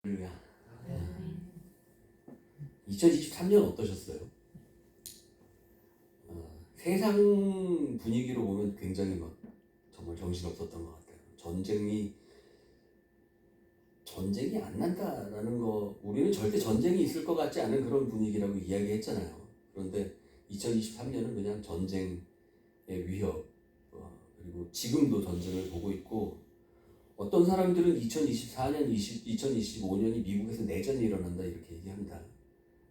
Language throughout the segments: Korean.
할렐루야. 2023년 어떠셨어요? 세상 분위기로 보면 굉장히 막 정말 정신없었던 것 같아요. 전쟁이 안 난다라는 거, 우리는 절대 전쟁이 있을 것 같지 않은 그런 분위기라고 이야기했잖아요. 그런데 2023년은 그냥 전쟁의 위협, 그리고 지금도 전쟁을 보고 있고, 어떤 사람들은 2024년, 2025년이 미국에서 내전이 일어난다 이렇게 얘기합니다.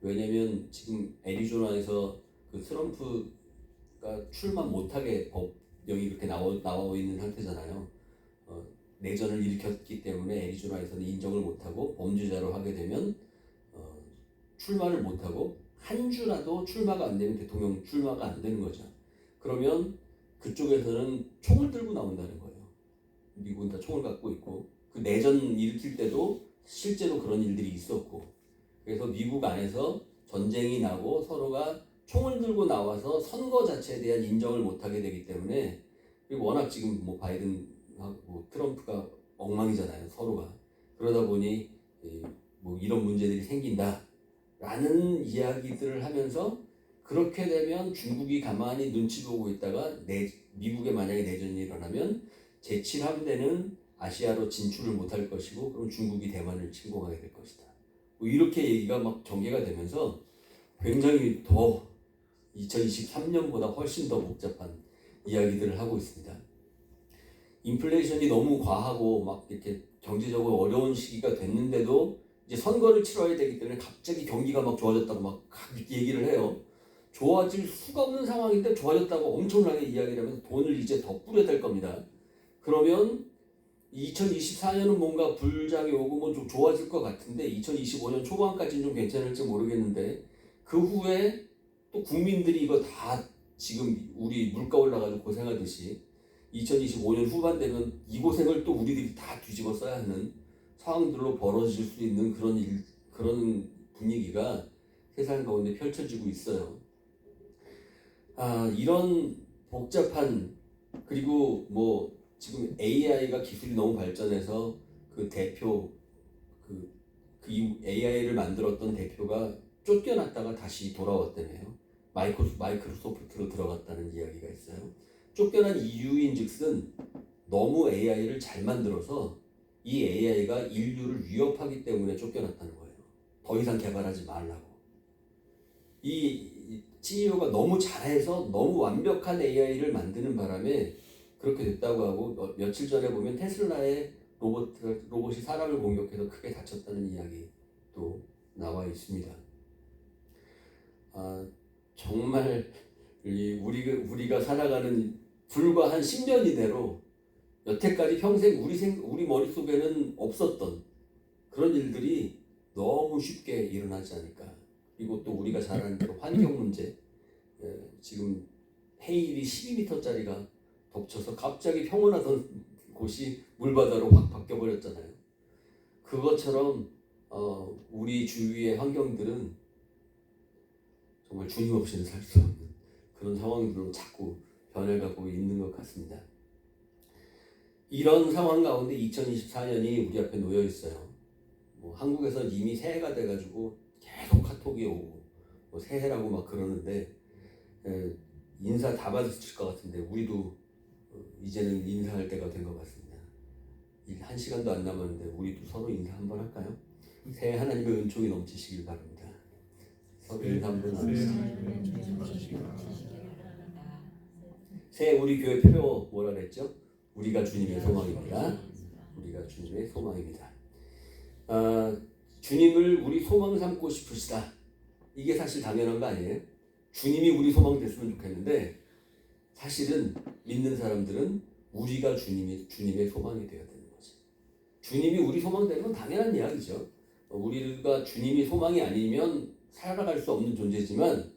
왜냐면 지금 애리조나에서 그 트럼프가 출마 못하게 법령이 그렇게 나와 있는 상태잖아요. 내전을 일으켰기 때문에 애리조나에서는 인정을 못하고 범죄자로 하게 되면 출마를 못하고 한 주라도 출마가 안 되면 대통령 출마가 안 되는 거죠. 그러면 그쪽에서는 총을 들고 나온다는 거예요. 미국은 다 총을 갖고 있고, 그 내전 일으킬 때도 실제로 그런 일들이 있었고, 그래서 미국 안에서 전쟁이 나고 서로가 총을 들고 나와서 선거 자체에 대한 인정을 못하게 되기 때문에, 그리고 워낙 지금 뭐 바이든하고 트럼프가 엉망이잖아요, 서로가. 그러다 보니 뭐 이런 문제들이 생긴다라는 이야기들을 하면서, 그렇게 되면 중국이 가만히 눈치 보고 있다가 미국에 만약에 내전이 일어나면 제7함대는 아시아로 진출을 못할 것이고, 그럼 중국이 대만을 침공하게 될 것이다. 뭐 이렇게 얘기가 막 전개가 되면서 굉장히 더 2023년보다 훨씬 더 복잡한 이야기들을 하고 있습니다. 인플레이션이 너무 과하고 막 이렇게 경제적으로 어려운 시기가 됐는데도 이제 선거를 치러야 되기 때문에 갑자기 경기가 막 좋아졌다고 막 얘기를 해요. 좋아질 수가 없는 상황인데 좋아졌다고 엄청나게 이야기를 하면서 돈을 이제 더 뿌려야 될 겁니다. 그러면 2024년은 뭔가 불장이 오고 뭐 좀 좋아질 것 같은데 2025년 초반까지는 좀 괜찮을지 모르겠는데, 그 후에 또 국민들이 이거 다 지금 우리 물가 올라가지고 고생하듯이 2025년 후반 되면 이 고생을 또 우리들이 다 뒤집어 써야 하는 상황들로 벌어질 수 있는 그런 분위기가 세상 가운데 펼쳐지고 있어요. 이런 복잡한, 그리고 뭐 지금 AI가 기술이 너무 발전해서 그 AI를 만들었던 대표가 쫓겨났다가 다시 돌아왔다며요. 마이크로소프트로 들어갔다는 이야기가 있어요. 쫓겨난 이유인즉슨 너무 AI를 잘 만들어서 이 AI가 인류를 위협하기 때문에 쫓겨났다는 거예요. 더 이상 개발하지 말라고. 이 CEO가 너무 잘해서 너무 완벽한 AI를 만드는 바람에 그렇게 됐다고 하고, 며칠 전에 보면 테슬라의 로봇이 사람을 공격해서 크게 다쳤다는 이야기도 나와 있습니다. 정말 우리가 살아가는 불과 한 10년 이내로 여태까지 평생 우리 머릿속에는 없었던 그런 일들이 너무 쉽게 일어나지 않을까. 그리고 또 우리가 잘 아는 대로 환경 문제, 지금 해일이 12m짜리가 덮쳐서 갑자기 평온하던 곳이 물바다로 확 바뀌어버렸잖아요. 그것처럼 우리 주위의 환경들은 정말 주님 없이는 살 수 없는 그런 상황들로 자꾸 변해가고 있는 것 같습니다. 이런 상황 가운데 2024년이 우리 앞에 놓여 있어요. 뭐 한국에서 이미 새해가 돼가지고 계속 카톡이 오고 뭐 새해라고 막 그러는데, 인사 다 받으실 것 같은데 우리도 이제는 인사할 때가 된 것 같습니다. 1시간도 안 남았는데 우리도 서로 인사 한번 할까요? 새해 하나님의 은총이 넘치시길 바랍니다. 서로 인사 한번 하겠습니다. 새해 우리 교회 표로 뭐라 그랬죠? 우리가 주님의 소망입니다. 우리가 주님의 소망입니다. 주님을 우리 소망 삼고 싶으시다. 이게 사실 당연한 거 아니에요? 주님이 우리 소망 됐으면 좋겠는데, 사실은 믿는 사람들은 우리가 주님의 소망이 되어야 되는 거지. 주님이 우리 소망 되는 건 당연한 이야기죠. 우리가 주님이 소망이 아니면 살아갈 수 없는 존재지만,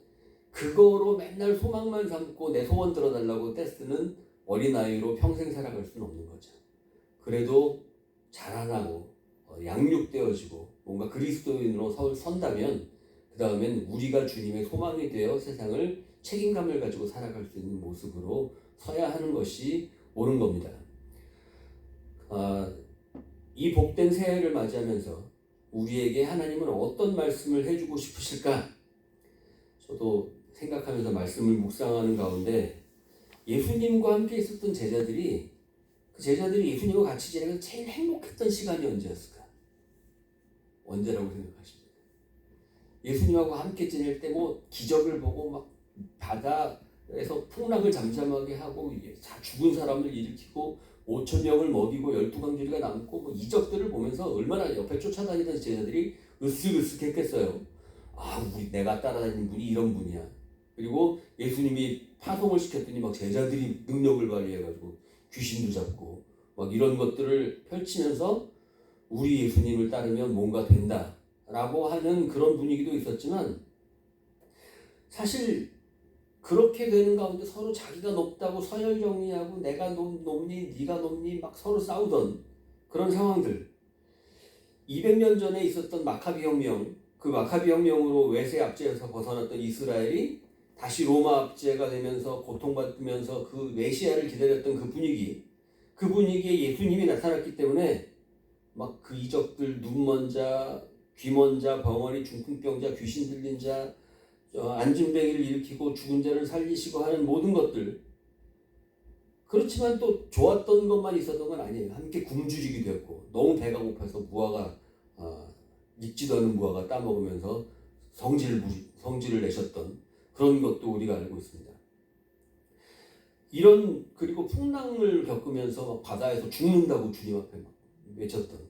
그거로 맨날 소망만 삼고 내 소원 들어달라고 떼쓰는 어린아이로 평생 살아갈 수는 없는 거죠. 그래도 자라나고 양육되어지고 뭔가 그리스도인으로 선다면, 그 다음엔 우리가 주님의 소망이 되어 세상을 책임감을 가지고 살아갈 수 있는 모습으로 서야 하는 것이 옳은 겁니다. 이 복된 새해를 맞이하면서 우리에게 하나님은 어떤 말씀을 해주고 싶으실까? 저도 생각하면서 말씀을 묵상하는 가운데 예수님과 함께 있었던 제자들이 그 제자들이 예수님과 같이 지내면서 제일 행복했던 시간이 언제였을까? 언제라고 생각하십니까? 예수님하고 함께 지낼 때 뭐 기적을 보고 막 바다에서 풍랑을 잠잠하게 하고 죽은 사람을 일으키고 5천 명을 먹이고 12강줄이가 남고 뭐 이적들을 보면서 얼마나 옆에 쫓아다니던 제자들이 으쓱으쓱했겠어요. 내가 따라다니는 분이 이런 분이야. 그리고 예수님이 파송을 시켰더니 막 제자들이 능력을 발휘해가지고 귀신도 잡고 막 이런 것들을 펼치면서 우리 예수님을 따르면 뭔가 된다라고 하는 그런 분위기도 있었지만 사실 그렇게 되는 가운데 서로 자기가 높다고 서열 정리하고 내가 높니 네가 높니 막 서로 싸우던 그런 상황들. 200년 전에 있었던 마카비 혁명, 그 마카비 혁명으로 외세 압제에서 벗어났던 이스라엘이 다시 로마 압제가 되면서 고통받으면서 그 메시아를 기다렸던 그 분위기에 예수님이 나타났기 때문에 막 그 이적들, 눈먼 자, 귀먼 자, 병원이 중풍병자, 귀신 들린 자, 안진뱅이를 일으키고 죽은 자를 살리시고 하는 모든 것들. 그렇지만 또 좋았던 것만 있었던 건 아니에요. 함께 굶주리기도 했고 너무 배가 고파서 무화과 익지도 않은 무화과 따먹으면서 성질을 내셨던 그런 것도 우리가 알고 있습니다. 그리고 풍랑을 겪으면서 바다에서 죽는다고 주님 앞에 막 외쳤던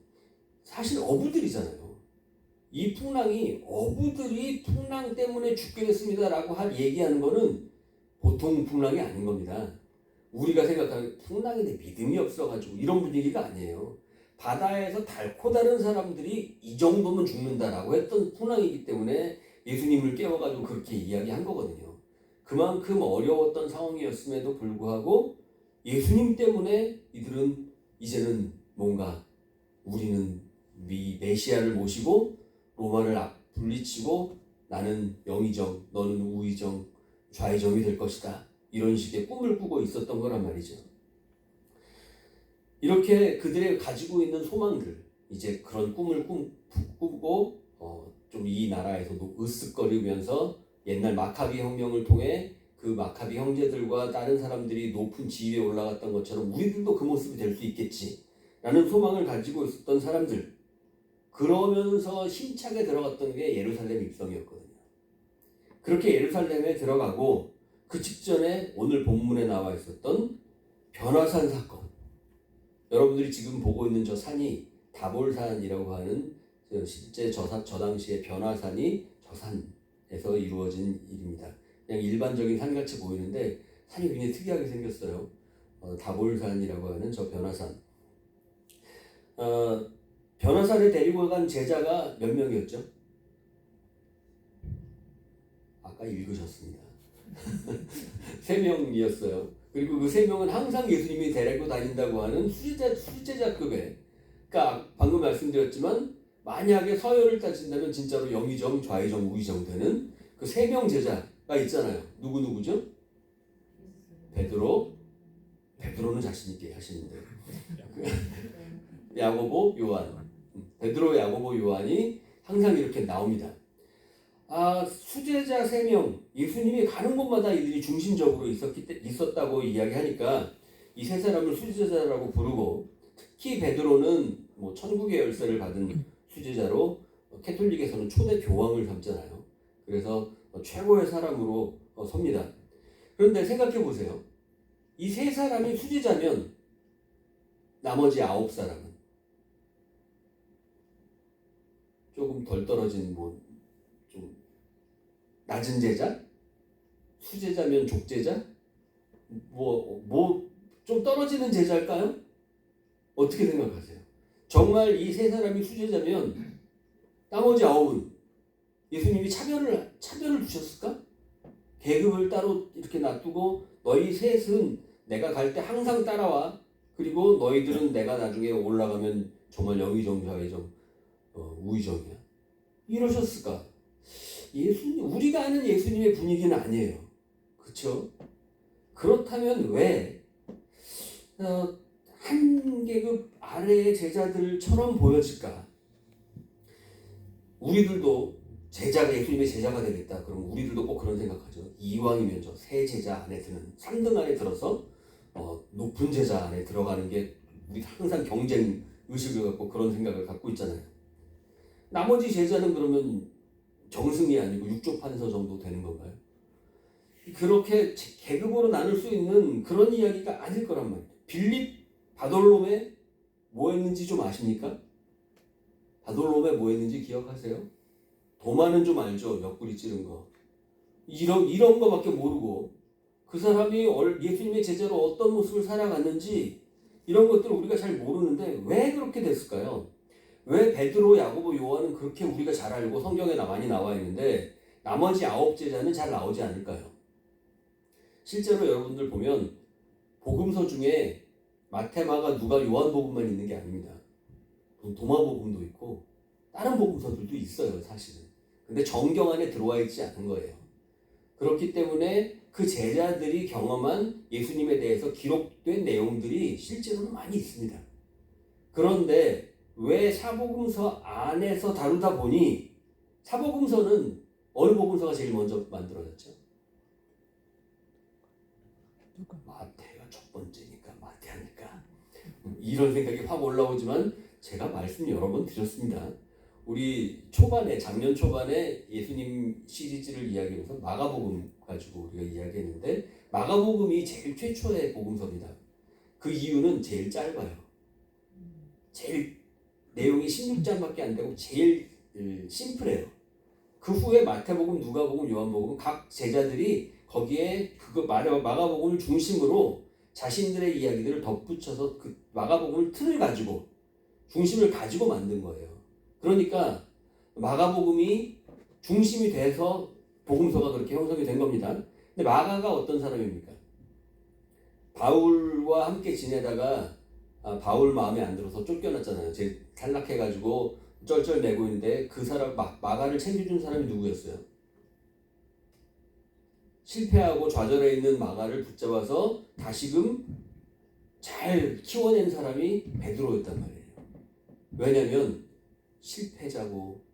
사실 어부들이잖아요. 이 풍랑이 어부들이 풍랑 때문에 죽게 됐습니다라고 얘기하는 거는 보통 풍랑이 아닌 겁니다. 우리가 생각하는 풍랑인데 믿음이 없어가지고 이런 분위기가 아니에요. 바다에서 닳고 다른 사람들이 이 정도면 죽는다라고 했던 풍랑이기 때문에 예수님을 깨워가지고 그렇게 이야기한 거거든요. 그만큼 어려웠던 상황이었음에도 불구하고 예수님 때문에 이들은 이제는 뭔가 우리는 메시아를 모시고 로마를 분리치고 나는 영의정, 너는 우의정, 좌의정이 될 것이다. 이런 식의 꿈을 꾸고 있었던 거란 말이죠. 이렇게 그들의 가지고 있는 소망들, 이제 그런 꿈을 꾸고 좀 이 나라에서도 으쓱거리면서 옛날 마카비 혁명을 통해 그 마카비 형제들과 다른 사람들이 높은 지위에 올라갔던 것처럼 우리들도 그 모습이 될 수 있겠지 라는 소망을 가지고 있었던 사람들, 그러면서 힘차게 들어갔던 게 예루살렘 입성이었거든요. 그렇게 예루살렘에 들어가고 그 직전에 오늘 본문에 나와 있었던 변화산 사건, 여러분들이 지금 보고 있는 저 산이 다볼산이라고 하는 실제 저 당시에 변화산이 저 산에서 이루어진 일입니다. 그냥 일반적인 산같이 보이는데 산이 굉장히 특이하게 생겼어요. 다볼산이라고 하는 저 변화산. 변화산에 데리고 간 제자가 몇 명이었죠? 아까 읽으셨습니다. 3명이었어요. 그리고 그 3명은 항상 예수님이 데리고 다닌다고 하는 수제자급의, 그러니까 방금 말씀드렸지만 만약에 서열을 따진다면 진짜로 영의정, 좌의정, 우의정 되는 그 3명 제자가 있잖아요. 누구죠? 베드로는 자신 있게 하시는데 야고보, 요한. 베드로, 야고보, 요한이 항상 이렇게 나옵니다. 수제자 3명, 예수님이 가는 곳마다 이들이 중심적으로 있었다고 이야기하니까 이 3사람을 수제자라고 부르고, 특히 베드로는 뭐 천국의 열쇠를 받은 수제자로 캐톨릭에서는 초대 교황을 삼잖아요. 그래서 최고의 사람으로 섭니다. 그런데 생각해 보세요. 이 3사람이 수제자면 나머지 9사람은 조금 덜 떨어진 좀 낮은 제자? 수제자면 족제자? 좀 떨어지는 제자일까요? 어떻게 생각하세요? 정말 이 3사람이 수제자면 나머지 9은 예수님이 차별을 두셨을까? 계급을 따로 이렇게 놔두고 너희 셋은 내가 갈 때 항상 따라와. 그리고 너희들은 내가 나중에 올라가면 정말 영의정, 좌의정, 우의정이야. 이러셨을까? 우리가 아는 예수님의 분위기는 아니에요. 그렇죠? 그렇다면 왜 한 계급 아래의 제자들처럼 보여질까? 우리들도 예수님의 제자가 되겠다. 그럼 우리들도 꼭 그런 생각하죠. 이왕이면 저 세 제자 안에 드는 3등 안에 들어서 높은 제자 안에 들어가는 게 우리 항상 경쟁 의식을 갖고 그런 생각을 갖고 있잖아요. 나머지 제자는 그러면 정승이 아니고 육조판서 정도 되는 건가요? 그렇게 계급으로 나눌 수 있는 그런 이야기가 아닐 거란 말이에요. 빌립 바돌롬에 뭐 했는지 좀 아십니까? 바돌롬에 뭐 했는지 기억하세요? 도마는 좀 알죠. 옆구리 찌른 거. 이런 거밖에 모르고 그 사람이 예수님의 제자로 어떤 모습을 살아갔는지 이런 것들을 우리가 잘 모르는데 왜 그렇게 됐을까요? 왜 베드로, 야고보, 요한은 그렇게 우리가 잘 알고 성경에 많이 나와 있는데 나머지 9제자는 잘 나오지 않을까요? 실제로 여러분들 보면 복음서 중에 마태, 마가, 누가, 요한복음만 있는 게 아닙니다. 도마복음도 있고 다른 복음서들도 있어요, 사실은. 근데 정경 안에 들어와 있지 않은 거예요. 그렇기 때문에 그 제자들이 경험한 예수님에 대해서 기록된 내용들이 실제로는 많이 있습니다. 그런데 왜 사복음서 안에서 다루다 보니 사복음서는 어느 복음서가 제일 먼저 만들어졌죠? 마태가 첫 번째니까 마태 아닐까? 이런 생각이 확 올라오지만 제가 말씀 여러 번 드렸습니다. 우리 작년 초반에 예수님 시리즈를 이야기하면서 마가복음 가지고 우리가 이야기했는데 마가복음이 제일 최초의 복음서입니다. 그 이유는 제일 짧아요. 제일 내용이 16장밖에 안 되고 제일 심플해요. 그 후에 마태복음, 누가복음, 요한복음 각 제자들이 거기에 마가복음을 중심으로 자신들의 이야기들을 덧붙여서 그 마가복음을 틀을 가지고 중심을 가지고 만든 거예요. 그러니까 마가복음이 중심이 돼서 복음서가 그렇게 형성이 된 겁니다. 근데 마가가 어떤 사람입니까? 바울과 함께 지내다가 바울 마음에 안 들어서 쫓겨났잖아요. 탈락해가지고 쩔쩔매고 있는데 그 사람 마가를 챙겨준 사람이 누구였어요? 실패하고 좌절해 있는 마가를 붙잡아서 다시금 잘 키워낸 사람이 베드로였단 말이에요. 왜냐하면 실패자고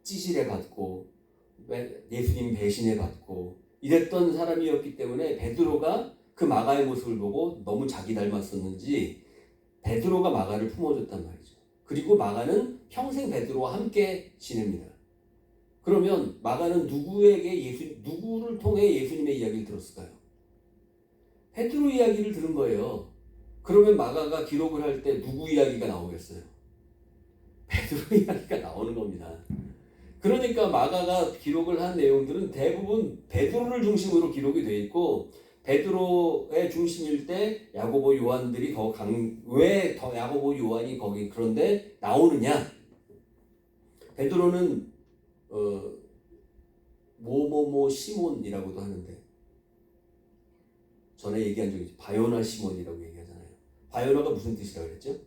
찌질해 받고 예수님 배신해 받고 이랬던 사람이었기 때문에 베드로가 그 마가의 모습을 보고 너무 자기 닮았었는지 베드로가 마가를 품어줬단 말이죠. 그리고 마가는 평생 베드로와 함께 지냅니다. 그러면 마가는 누구를 통해 예수님의 이야기를 들었을까요? 베드로 이야기를 들은 거예요. 그러면 마가가 기록을 할 때 누구 이야기가 나오겠어요? 베드로 이야기가 나오는 겁니다. 그러니까 마가가 기록을 한 내용들은 대부분 베드로를 중심으로 기록이 되어 있고 베드로의 중심일 때 야고보, 요한들이 왜 더 야고보, 요한이 거기 그런데 나오느냐? 베드로는 시몬이라고도 하는데 전에 얘기한 적이 있죠. 바요나 시몬이라고 얘기하잖아요. 바요나가 무슨 뜻이라고 그랬죠?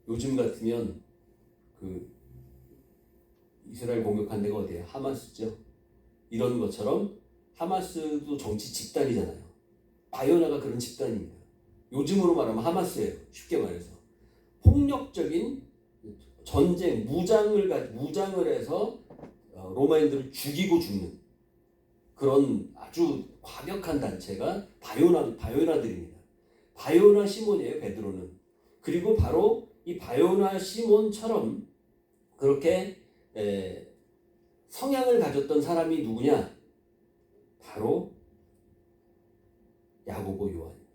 요즘 같으면 그 이스라엘 공격한 데가 어디예요? 하마스죠. 이런 것처럼 하마스도 정치 집단이잖아요. 바요나가 그런 집단입니다. 요즘으로 말하면 하마스예요. 쉽게 말해서 폭력적인 전쟁, 무장을 해서 로마인들을 죽이고 죽는 그런 아주 과격한 단체가 바요나들입니다. 바요나 시몬이에요, 베드로는. 그리고 바로 이 바요나 시몬처럼 그렇게 성향을 가졌던 사람이 누구냐? 바로 야고보, 요한입니다.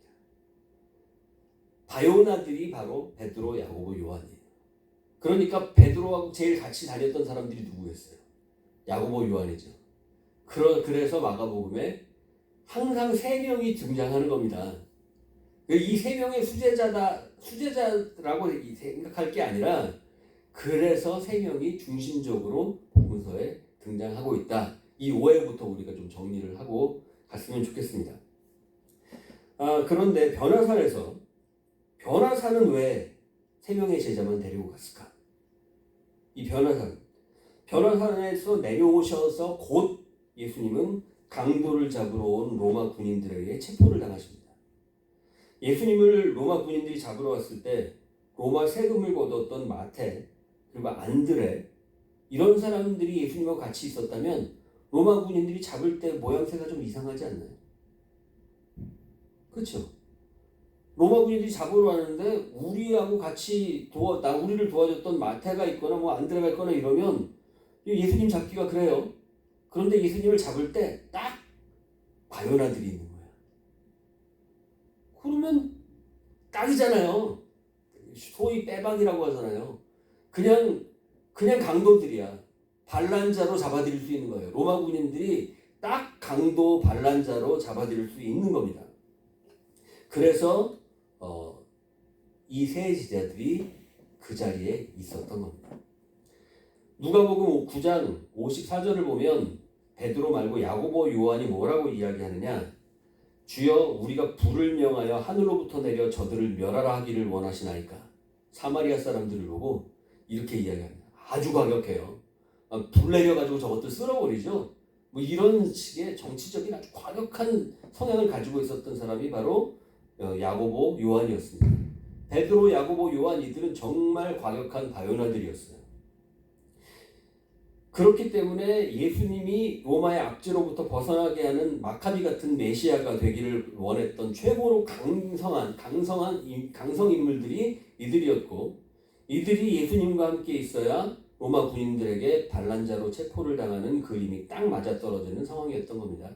바요나들이 바로 베드로, 야고보, 요한이에요. 그러니까 베드로하고 제일 같이 다녔던 사람들이 누구였어요? 야고보, 요한이죠. 그래서 마가복음에 항상 3명이 등장하는 겁니다. 이 3명의 수제자라고 생각할 게 아니라 그래서 3명이 중심적으로 복음서에 등장하고 있다. 이 오해부터 우리가 좀 정리를 하고 갔으면 좋겠습니다. 그런데 변화산은 왜 3명의 제자만 데리고 갔을까? 이 변화산에서 내려오셔서 곧 예수님은 강도를 잡으러 온 로마 군인들에게 체포를 당하십니다. 예수님을 로마 군인들이 잡으러 왔을 때 그 로마 세금을 거뒀던 마테 그리고 안드레 이런 사람들이 예수님과 같이 있었다면 로마 군인들이 잡을 때 모양새가 좀 이상하지 않나요? 그렇죠? 로마 군인들이 잡으러 왔는데 우리하고 같이 우리를 도와줬던 마테가 있거나 뭐 안드레가 있거나 이러면 예수님 잡기가 그래요. 그런데 예수님을 잡을 때 딱 바요나들이 있는 거야. 그러면 딱이잖아요. 소위 빼박이라고 하잖아요. 그냥 강도들이야. 반란자로 잡아들일 수 있는 거예요. 로마 군인들이 딱 강도 반란자로 잡아들일 수 있는 겁니다. 그래서 이 세 제자들이 그 자리에 있었던 겁니다. 누가복음 9장 54절을 보면 베드로 말고 야고보 요한이 뭐라고 이야기하느냐? 주여 우리가 불을 명하여 하늘로부터 내려 저들을 멸하라 하기를 원하시나이까? 사마리아 사람들을 보고 이렇게 이야기합니다. 아주 과격해요. 불 내려가지고 저것들 쓸어버리죠. 뭐 이런 식의 정치적인 아주 과격한 성향을 가지고 있었던 사람이 바로 야고보 요한이었습니다. 베드로, 야고보, 요한 이들은 정말 과격한 바요나들이었어요. 그렇기 때문에 예수님이 로마의 압제로부터 벗어나게 하는 마카비 같은 메시아가 되기를 원했던 최고로 강성 인물들이 이들이었고 이들이 예수님과 함께 있어야 로마 군인들에게 반란자로 체포를 당하는 그림이 딱 맞아떨어지는 상황이었던 겁니다.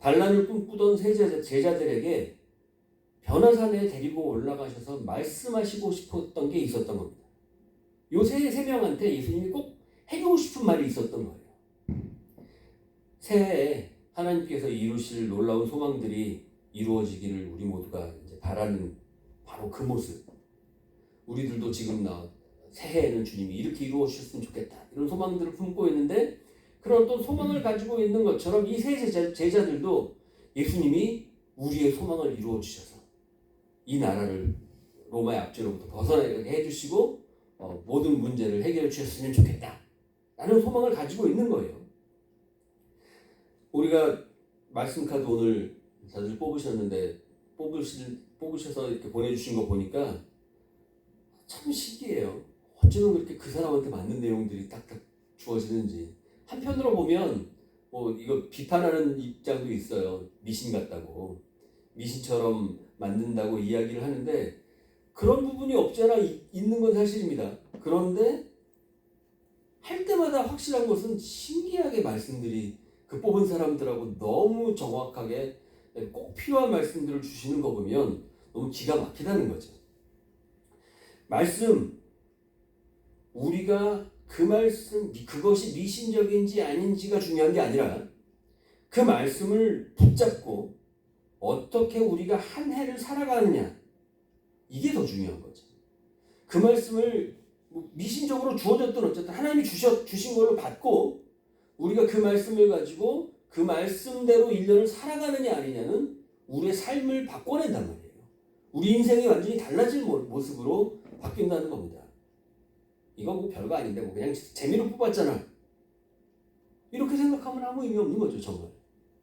반란을 꿈꾸던 제자들에게 변화산에 데리고 올라가셔서 말씀하시고 싶었던 게 있었던 겁니다. 요 세 명한테 예수님이 꼭 해주고 싶은 말이 있었던 거예요. 새해에 하나님께서 이루실 놀라운 소망들이 이루어지기를 우리 모두가 이제 바라는 바로 그 모습. 우리들도 지금 새해에는 주님이 이렇게 이루어 주셨으면 좋겠다. 이런 소망들을 품고 있는데 그런 어떤 소망을 가지고 있는 것처럼 이 세 제자들도 예수님이 우리의 소망을 이루어 주셔서 이 나라를 로마의 압제로부터 벗어나게 해주시고 모든 문제를 해결해 주셨으면 좋겠다. 라는 소망을 가지고 있는 거예요. 우리가 말씀 카드 오늘 다들 뽑으셨는데 뽑으셔서 이렇게 보내주신 거 보니까 참 신기해요. 어쩌면 그렇게 그 사람한테 맞는 내용들이 딱딱 주어지는지. 한편으로 보면 이거 비판하는 입장도 있어요. 미신 같다고. 미신처럼 만든다고 이야기를 하는데 그런 부분이 없지 않아 있는 건 사실입니다. 그런데 할 때마다 확실한 것은 신기하게 말씀들이 그 뽑은 사람들하고 너무 정확하게 꼭 필요한 말씀들을 주시는 거 보면 너무 기가 막히다는 거죠. 말씀, 우리가 그 말씀, 그것이 미신적인지 아닌지가 중요한 게 아니라 그 말씀을 붙잡고 어떻게 우리가 한 해를 살아가느냐, 이게 더 중요한 거죠. 그 말씀을 미신적으로 주어졌든 어쨌든 하나님이 주신 걸로 받고 우리가 그 말씀을 가지고 그 말씀대로 1년을 살아가느냐 아니냐는 우리의 삶을 바꿔낸단 말이에요. 우리 인생이 완전히 달라질 모습으로 바뀐다는 겁니다. 이건 뭐 별거 아닌데 그냥 재미로 뽑았잖아. 이렇게 생각하면 아무 의미 없는 거죠, 정말.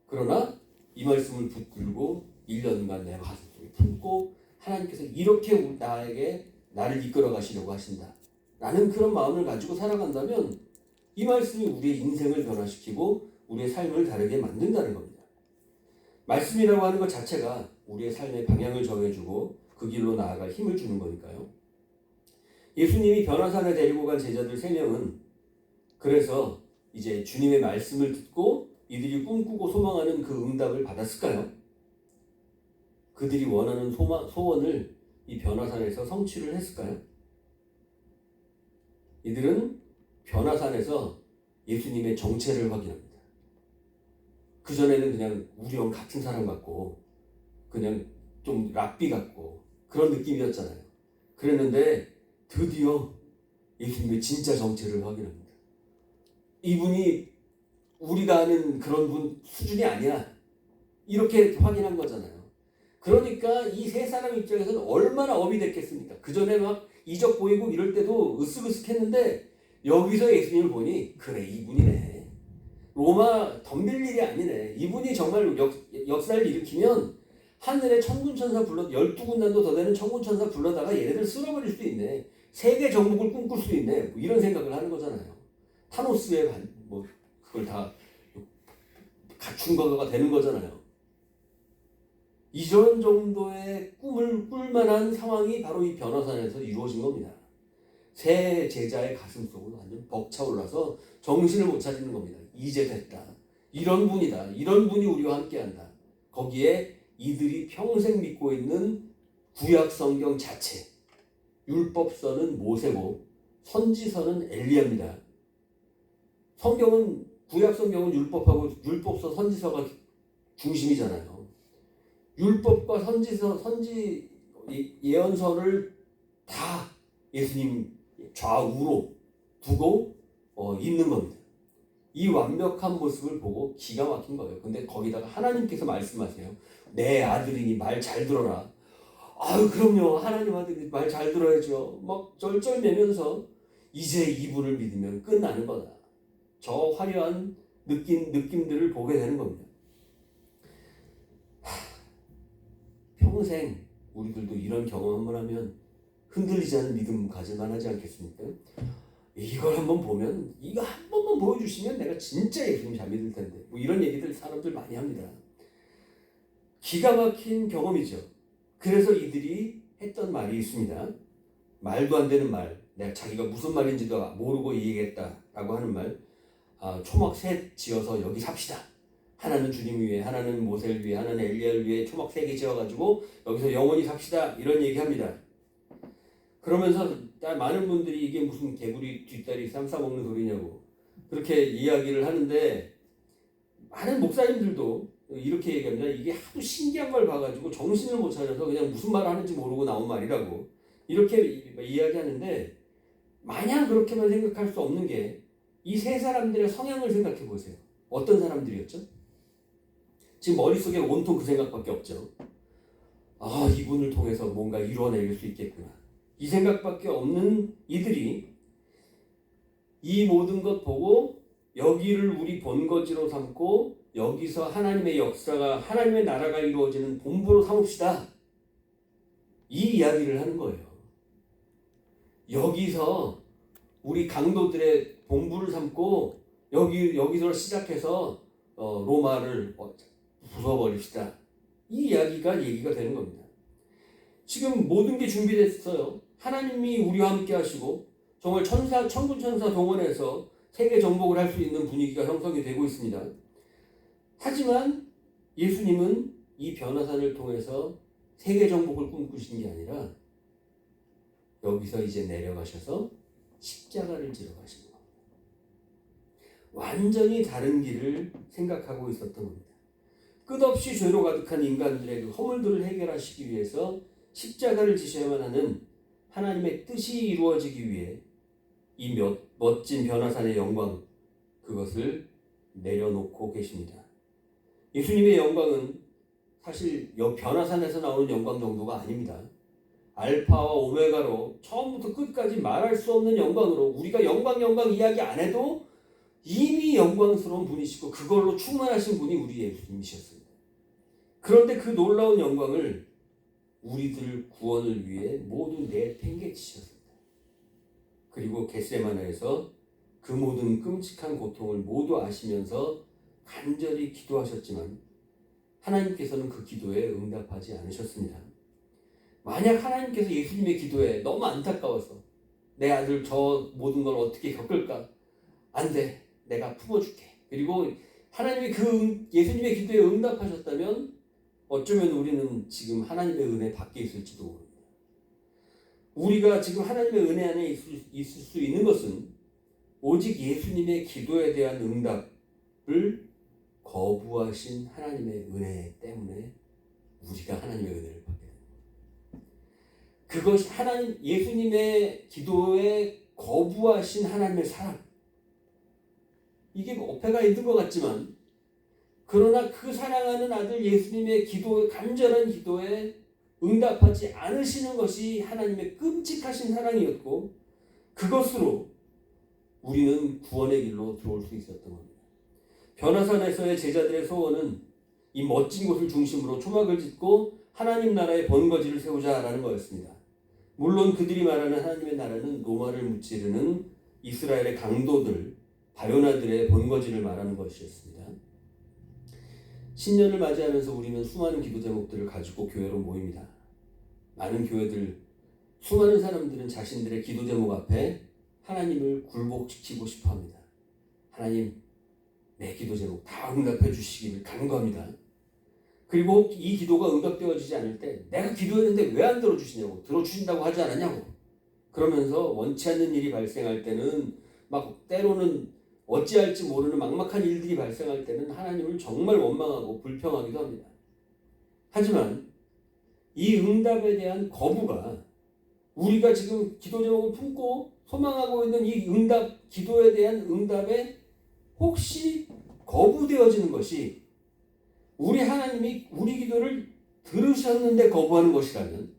그러나 이 말씀을 붙들고 1년간 내 가슴속에 품고 하나님께서 이렇게 나를 이끌어 가시려고 하신다. 라는 그런 마음을 가지고 살아간다면 이 말씀이 우리의 인생을 변화시키고 우리의 삶을 다르게 만든다는 겁니다. 말씀이라고 하는 것 자체가 우리의 삶의 방향을 정해주고 그 길로 나아갈 힘을 주는 거니까요. 예수님이 변화산에 데리고 간 제자들 3명은 그래서 이제 주님의 말씀을 듣고 이들이 꿈꾸고 소망하는 그 응답을 받았을까요? 그들이 원하는 소원을 이 변화산에서 성취를 했을까요? 이들은 변화산에서 예수님의 정체를 확인합니다. 그전에는 그냥 우리랑 같은 사람 같고 그냥 좀 랍비 같고 그런 느낌이었잖아요. 그랬는데 드디어 예수님의 진짜 정체를 확인합니다. 이분이 우리가 아는 그런 분 수준이 아니야. 이렇게 확인한 거잖아요. 그러니까 이 세 사람 입장에서는 얼마나 업이 됐겠습니까? 그전에 막 이적 보이고 이럴 때도 으쓱으쓱했는데 여기서 예수님을 보니 그래 이분이네. 로마 덤빌 일이 아니네. 이분이 정말 역사를 일으키면 하늘에 천군천사 12군단도 더 되는 천군천사 불러다가 얘네들 쓸어버릴 수도 있네. 세계 정복을 꿈꿀 수 있네. 뭐 이런 생각을 하는 거잖아요. 타노스의 뭐 그걸 다 갖춘 거가 되는 거잖아요. 이런 정도의 꿈을 꿀 만한 상황이 바로 이 변화산에서 이루어진 겁니다. 새 제자의 가슴 속으로 완전 벅차올라서 정신을 못 차리는 겁니다. 이제 됐다. 이런 분이다. 이런 분이 우리와 함께한다. 거기에 이들이 평생 믿고 있는 구약 성경 자체, 율법서는 모세고 선지서는 엘리야입니다. 성경은 구약 성경은 율법하고 율법서 선지서가 중심이잖아요. 율법과 선지 예언서를 다 예수님 좌우로 두고 있는 겁니다. 이 완벽한 모습을 보고 기가 막힌 거예요. 근데 거기다가 하나님께서 말씀하세요. 내 아들이니 말 잘 들어라. 아유 그럼요. 하나님 아들이 말 잘 들어야죠. 막 쩔쩔매면서 이제 이분을 믿으면 끝나는 거다. 저 화려한 느낌들을 보게 되는 겁니다. 평생 우리들도 이런 경험 한번 하면 흔들리지 않는 믿음 가질만 하지 않겠습니까? 이걸 한번 보면 이거 한 번만 보여주시면 내가 진짜 예수님 잘 믿을 텐데 뭐 이런 얘기들 사람들 많이 합니다. 기가 막힌 경험이죠. 그래서 이들이 했던 말이 있습니다. 말도 안 되는 말, 내가 자기가 무슨 말인지도 모르고 얘기했다라고 하는 말, 초막 셋 지어서 여기 삽시다. 하나는 주님 위에, 하나는 모세를 위해, 하나는 엘리야를 위해 초막 3개 지어가지고 여기서 영원히 삽시다. 이런 얘기합니다. 그러면서 많은 분들이 이게 무슨 개구리 뒷다리 쌈 싸먹는 소리냐고 그렇게 이야기를 하는데 많은 목사님들도 이렇게 얘기합니다. 이게 하도 신기한 걸 봐가지고 정신을 못 차려서 그냥 무슨 말 하는지 모르고 나온 말이라고 이렇게 이야기하는데 마냥 그렇게만 생각할 수 없는 게 이 세 사람들의 성향을 생각해 보세요. 어떤 사람들이었죠? 지금 머릿속에 온통 그 생각밖에 없죠. 이분을 통해서 뭔가 이루어낼 수 있겠구나. 이 생각밖에 없는 이들이 이 모든 것 보고 여기를 우리 본거지로 삼고 여기서 하나님의 역사가 하나님의 나라가 이루어지는 본부로 삼읍시다. 이 이야기를 하는 거예요. 여기서 우리 강도들의 본부를 삼고 여기서 시작해서 로마를 부숴버립시다. 이 얘기가 되는 겁니다. 지금 모든 게 준비됐어요. 하나님이 우리와 함께 하시고 정말 천군천사 동원해서 세계 정복을 할 수 있는 분위기가 형성이 되고 있습니다. 하지만 예수님은 이 변화산을 통해서 세계 정복을 꿈꾸신 게 아니라 여기서 이제 내려가셔서 십자가를 지러 가신 겁니다. 완전히 다른 길을 생각하고 있었던 겁니다. 끝없이 죄로 가득한 인간들의 그 허물들을 해결하시기 위해서 십자가를 지셔야만 하는 하나님의 뜻이 이루어지기 위해 이 멋진 변화산의 영광 그것을 내려놓고 계십니다. 예수님의 영광은 사실 변화산에서 나오는 영광 정도가 아닙니다. 알파와 오메가로 처음부터 끝까지 말할 수 없는 영광으로 우리가 영광 이야기 안 해도 이미 영광스러운 분이시고 그걸로 충만하신 분이 우리 예수님이셨습니다. 그런데 그 놀라운 영광을 우리들 구원을 위해 모두 내팽개치셨습니다. 그리고 겟세마네에서 그 모든 끔찍한 고통을 모두 아시면서 간절히 기도하셨지만 하나님께서는 그 기도에 응답하지 않으셨습니다. 만약 하나님께서 예수님의 기도에 너무 안타까워서 내 아들 저 모든 걸 어떻게 겪을까? 안 돼. 내가 품어줄게. 그리고 하나님이 예수님의 기도에 응답하셨다면 어쩌면 우리는 지금 하나님의 은혜 밖에 있을지도 모릅니다. 우리가 지금 하나님의 은혜 안에 있을 수 있는 것은 오직 예수님의 기도에 대한 응답을 거부하신 하나님의 은혜 때문에 우리가 하나님의 은혜를 받게 됩니다. 그것이 예수님의 기도에 거부하신 하나님의 사랑. 이게 어폐가 있는 것 같지만 그러나 그 사랑하는 아들 예수님의 간절한 기도에 응답하지 않으시는 것이 하나님의 끔찍하신 사랑이었고 그것으로 우리는 구원의 길로 들어올 수 있었던 겁니다. 변화산에서의 제자들의 소원은 이 멋진 곳을 중심으로 초막을 짓고 하나님 나라의 번거지를 세우자라는 거였습니다. 물론 그들이 말하는 하나님의 나라는 로마를 무찌르는 이스라엘의 강도들, 바요나들의 번거지를 말하는 것이었습니다. 신년을 맞이하면서 우리는 수많은 기도 제목들을 가지고 교회로 모입니다. 많은 교회들, 수많은 사람들은 자신들의 기도 제목 앞에 하나님을 굴복시키고 싶어합니다. 하나님, 내 기도 제목 다 응답해 주시기를 간구합니다. 그리고 이 기도가 응답되어지지 않을 때 내가 기도했는데 왜 안 들어주시냐고, 들어주신다고 하지 않았냐고, 그러면서 원치 않는 일이 발생할 때는 막 때로는 어찌할지 모르는 막막한 일들이 발생할 때는 하나님을 정말 원망하고 불평하기도 합니다. 하지만 이 응답에 대한 거부가, 우리가 지금 기도 제목을 품고 소망하고 있는 이 응답, 기도에 대한 응답에 혹시 거부되어지는 것이 우리 하나님이 우리 기도를 들으셨는데 거부하는 것이라면,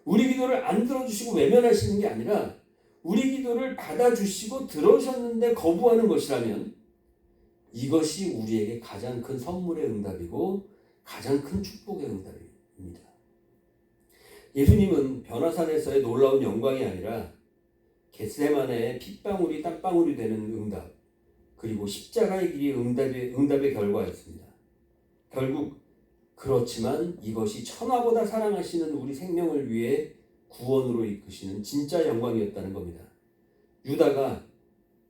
우리 기도를 안 들어주시고 외면하시는 게 아니라 우리 기도를 받아주시고 들어오셨는데 거부하는 것이라면, 이것이 우리에게 가장 큰 선물의 응답이고 가장 큰 축복의 응답입니다. 예수님은 변화산에서의 놀라운 영광이 아니라 겟세마네의 핏방울이 땀방울이 되는 응답, 그리고 십자가의 길이 응답의 결과였습니다. 결국 그렇지만 이것이 천하보다 사랑하시는 우리 생명을 위해 구원으로 이끄시는 진짜 영광이었다는 겁니다. 유다가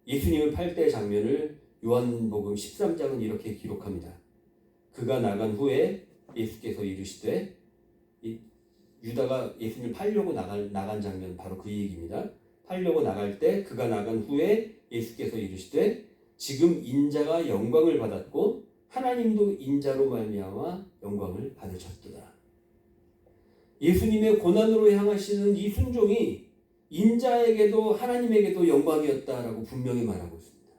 예수님을 팔 때의 장면을 요한복음 13장은 이렇게 기록합니다. 그가 나간 후에 예수께서 이르시되, 유다가 예수님을 팔려고 나간 장면, 바로 그 얘기입니다. 팔려고 나갈 때 그가 나간 후에 예수께서 이르시되, 지금 인자가 영광을 받았고 하나님도 인자로 말미암아 영광을 받으셨도다. 예수님의 고난으로 향하시는 이 순종이 인자에게도 하나님에게도 영광이었다라고 분명히 말하고 있습니다.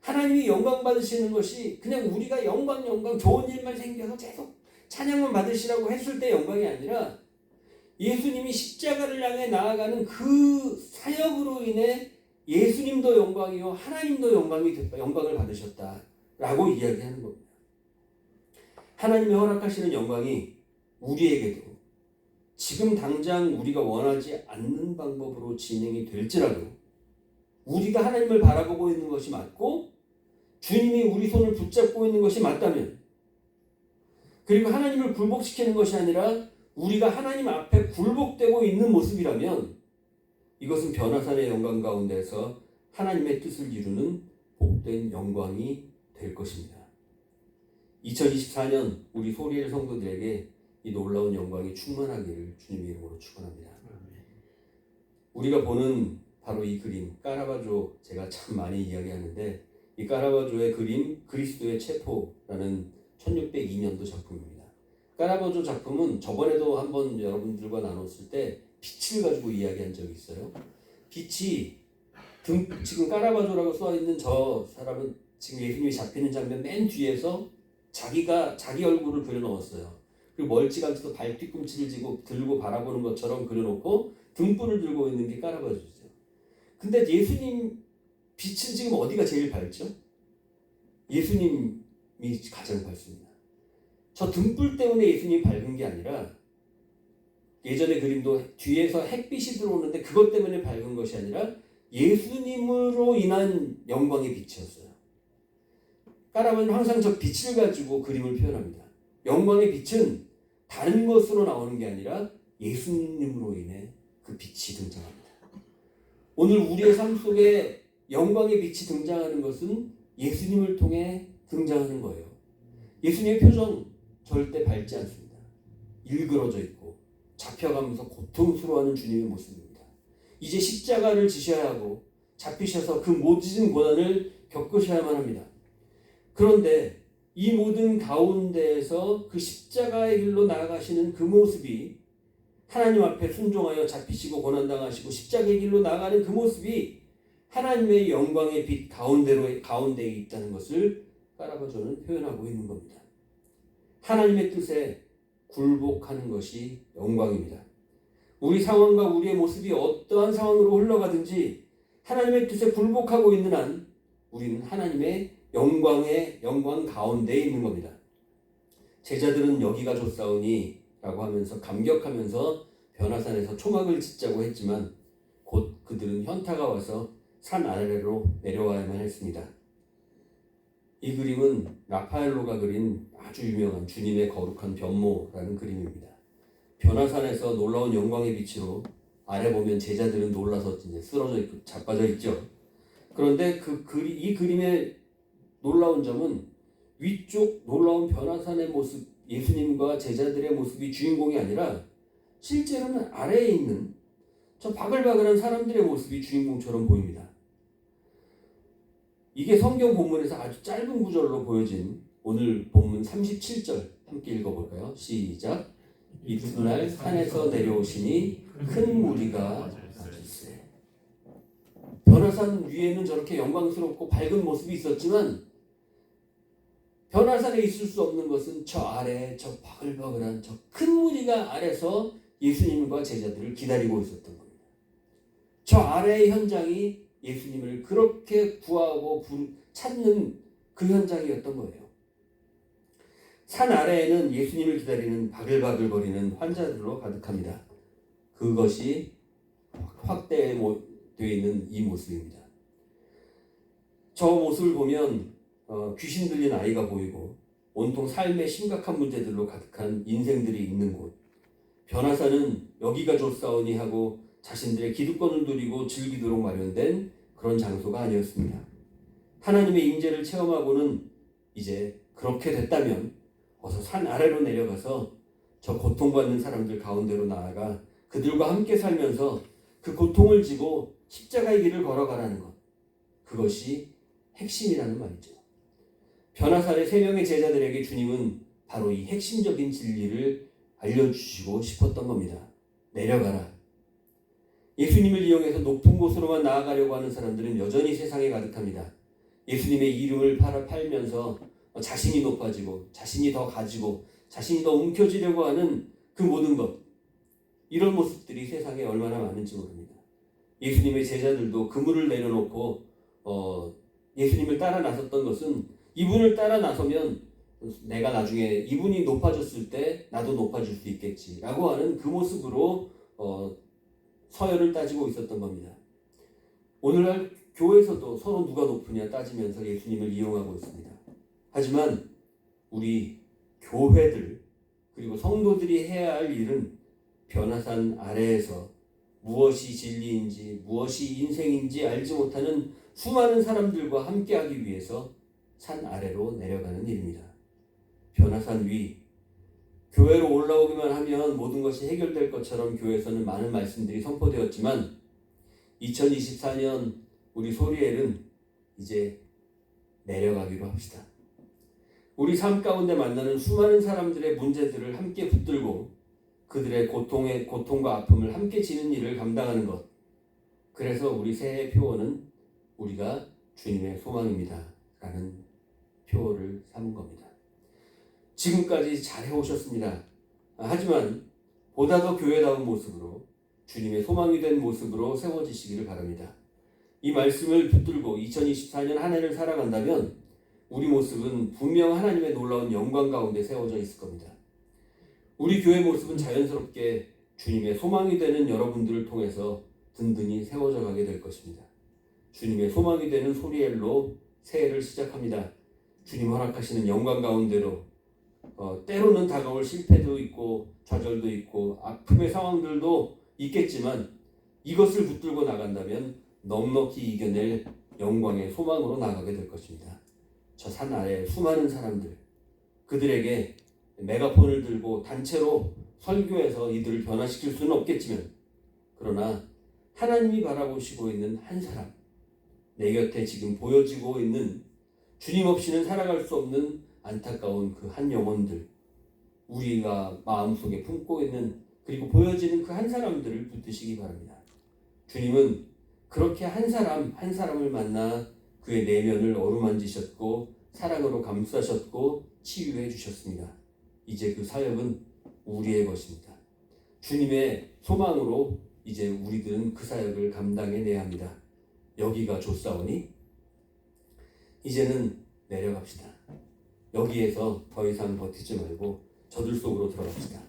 하나님이 영광 받으시는 것이 그냥 우리가 영광 좋은 일만 생겨서 계속 찬양만 받으시라고 했을 때 영광이 아니라, 예수님이 십자가를 향해 나아가는 그 사역으로 인해 예수님도 영광이요 하나님도 영광을 받으셨다라고 이야기하는 겁니다. 하나님이 허락하시는 영광이 우리에게도 지금 당장 우리가 원하지 않는 방법으로 진행이 될지라도, 우리가 하나님을 바라보고 있는 것이 맞고 주님이 우리 손을 붙잡고 있는 것이 맞다면, 그리고 하나님을 굴복시키는 것이 아니라 우리가 하나님 앞에 굴복되고 있는 모습이라면, 이것은 변화산의 영광 가운데서 하나님의 뜻을 이루는 복된 영광이 될 것입니다. 2024년 우리 소리엘 성도들에게 이 놀라운 영광이 충만하기를 주님의 이름으로 축원합니다. 우리가 보는 바로 이 그림, 카라바조, 제가 참 많이 이야기하는데, 이 카라바조의 그림, 그리스도의 체포라는 1602년도 작품입니다. 카라바조 작품은 저번에도 한번 여러분들과 나눴을 때 빛을 가지고 이야기한 적이 있어요. 빛이 지금 카라바조라고 써있는 저 사람은 지금 예수님이 잡히는 장면 맨 뒤에서 자기 얼굴을 그려넣었어요. 그리고 멀찌감치도 발 뒤꿈치를 들고 바라보는 것처럼 그려놓고 등불을 들고 있는 게 카라바조죠. 근데 예수님 빛은 지금 어디가 제일 밝죠? 예수님이 가장 밝습니다. 저 등불 때문에 예수님이 밝은 게 아니라, 예전의 그림도 뒤에서 햇빛이 들어오는데 그것 때문에 밝은 것이 아니라 예수님으로 인한 영광의 빛이었어요. 까라바는 항상 저 빛을 가지고 그림을 표현합니다. 영광의 빛은 다른 것으로 나오는 게 아니라 예수님으로 인해 그 빛이 등장합니다. 오늘 우리의 삶 속에 영광의 빛이 등장하는 것은 예수님을 통해 등장하는 거예요. 예수님의 표정 절대 밝지 않습니다. 일그러져 있고 잡혀가면서 고통스러워하는 주님의 모습입니다. 이제 십자가를 지셔야 하고 잡히셔서 그 모든 고난을 겪으셔야만 합니다. 그런데 이 모든 가운데에서 그 십자가의 길로 나아가시는 그 모습이, 하나님 앞에 순종하여 잡히시고 고난당하시고 십자가의 길로 나아가는 그 모습이 하나님의 영광의 빛 가운데에 있다는 것을 카라바조는 표현하고 있는 겁니다. 하나님의 뜻에 굴복하는 것이 영광입니다. 우리 상황과 우리의 모습이 어떠한 상황으로 흘러가든지 하나님의 뜻에 굴복하고 있는 한 우리는 하나님의 영광 가운데 있는 겁니다. 제자들은 여기가 좋사오니 라고 하면서 감격하면서 변화산에서 초막을 짓자고 했지만 곧 그들은 현타가 와서 산 아래로 내려와야만 했습니다. 이 그림은 라파엘로가 그린 아주 유명한 주님의 거룩한 변모라는 그림입니다. 변화산에서 놀라운 영광의 빛으로 아래 보면 제자들은 놀라서 이제 쓰러져 있고 자빠져 있죠. 그런데 이 그림의 놀라운 점은 위쪽 놀라운 변화산의 모습, 예수님과 제자들의 모습이 주인공이 아니라 실제로는 아래에 있는 저 바글바글한 사람들의 모습이 주인공처럼 보입니다. 이게 성경 본문에서 아주 짧은 구절로 보여진 오늘 본문 37절 함께 읽어볼까요? 시작. 이튿날 산에서 내려오시니 큰 무리가 있으세. 변화산 위에는 저렇게 영광스럽고 밝은 모습이 있었지만 변화산에 있을 수 없는 것은 저 아래 저 바글바글한 저 큰 무리가 아래서 예수님과 제자들을 기다리고 있었던 겁니다. 저 아래의 현장이 예수님을 그렇게 구하고 찾는 그 현장이었던 거예요. 산 아래에는 예수님을 기다리는 바글바글거리는 환자들로 가득합니다. 그것이 확대되어 있는 이 모습입니다. 저 모습을 보면 귀신 들린 아이가 보이고 온통 삶의 심각한 문제들로 가득한 인생들이 있는 곳. 변화산은 여기가 좋사오니 하고 자신들의 기득권을 누리고 즐기도록 마련된 그런 장소가 아니었습니다. 하나님의 임재를 체험하고는 이제 그렇게 됐다면 어서 산 아래로 내려가서 저 고통받는 사람들 가운데로 나아가 그들과 함께 살면서 그 고통을 지고 십자가의 길을 걸어가라는 것. 그것이 핵심이라는 말이죠. 변화산의 3명의 제자들에게 주님은 바로 이 핵심적인 진리를 알려주시고 싶었던 겁니다. 내려가라. 예수님을 이용해서 높은 곳으로만 나아가려고 하는 사람들은 여전히 세상에 가득합니다. 예수님의 이름을 팔면서 자신이 높아지고 자신이 더 가지고 자신이 더 움켜쥐려고 하는 그 모든 것. 이런 모습들이 세상에 얼마나 많은지 모릅니다. 예수님의 제자들도 그물을 내려놓고 예수님을 따라 나섰던 것은 이분을 따라 나서면 내가 나중에 이분이 높아졌을 때 나도 높아질 수 있겠지 라고 하는 그 모습으로 서열을 따지고 있었던 겁니다. 오늘날 교회에서도 서로 누가 높으냐 따지면서 예수님을 이용하고 있습니다. 하지만 우리 교회들 그리고 성도들이 해야 할 일은 변화산 아래에서 무엇이 진리인지 무엇이 인생인지 알지 못하는 수많은 사람들과 함께하기 위해서 산 아래로 내려가는 일입니다. 변화산 위 교회로 올라오기만 하면 모든 것이 해결될 것처럼 교회에서는 많은 말씀들이 선포되었지만 2024년 우리 소리엘은 이제 내려가기로 합시다. 우리 삶 가운데 만나는 수많은 사람들의 문제들을 함께 붙들고 그들의 고통과 아픔을 함께 지는 일을 감당하는 것. 그래서 우리 새해 표어는 우리가 주님의 소망입니다. 라는 표어를 삼은 겁니다. 지금까지 잘 해오셨습니다. 하지만 보다 더 교회다운 모습으로 주님의 소망이 된 모습으로 세워지시기를 바랍니다. 이 말씀을 붙들고 2024년 한 해를 살아간다면 우리 모습은 분명 하나님의 놀라운 영광 가운데 세워져 있을 겁니다. 우리 교회 모습은 자연스럽게 주님의 소망이 되는 여러분들을 통해서 든든히 세워져 가게 될 것입니다. 주님의 소망이 되는 소리엘로 새해를 시작합니다. 주님 허락하시는 영광 가운데로 때로는 다가올 실패도 있고 좌절도 있고 아픔의 상황들도 있겠지만 이것을 붙들고 나간다면 넉넉히 이겨낼 영광의 소망으로 나가게 될 것입니다. 저 산 아래 수많은 사람들 그들에게 메가폰을 들고 단체로 설교해서 이들을 변화시킬 수는 없겠지만 그러나 하나님이 바라보시고 있는 한 사람 내 곁에 지금 보여지고 있는 주님 없이는 살아갈 수 없는 안타까운 그 한 영혼들 우리가 마음속에 품고 있는 그리고 보여지는 그 한 사람들을 붙드시기 바랍니다. 주님은 그렇게 한 사람을 만나 그의 내면을 어루만지셨고 사랑으로 감싸셨고 치유해 주셨습니다. 이제 그 사역은 우리의 것입니다. 주님의 소망으로 이제 우리들은 그 사역을 감당해내야 합니다. 여기가 좋사오니 이제는 내려갑시다. 여기에서 더 이상 버티지 말고 저들 속으로 들어갑시다.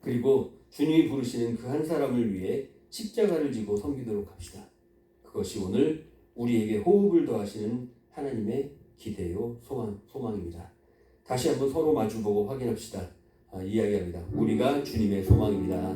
그리고 주님이 부르시는 그 한 사람을 위해 십자가를 지고 섬기도록 합시다. 그것이 오늘 우리에게 호흡을 더하시는 하나님의 기대요 소망입니다. 다시 한번 서로 마주보고 확인합시다. 이야기합니다. 우리가 주님의 소망입니다.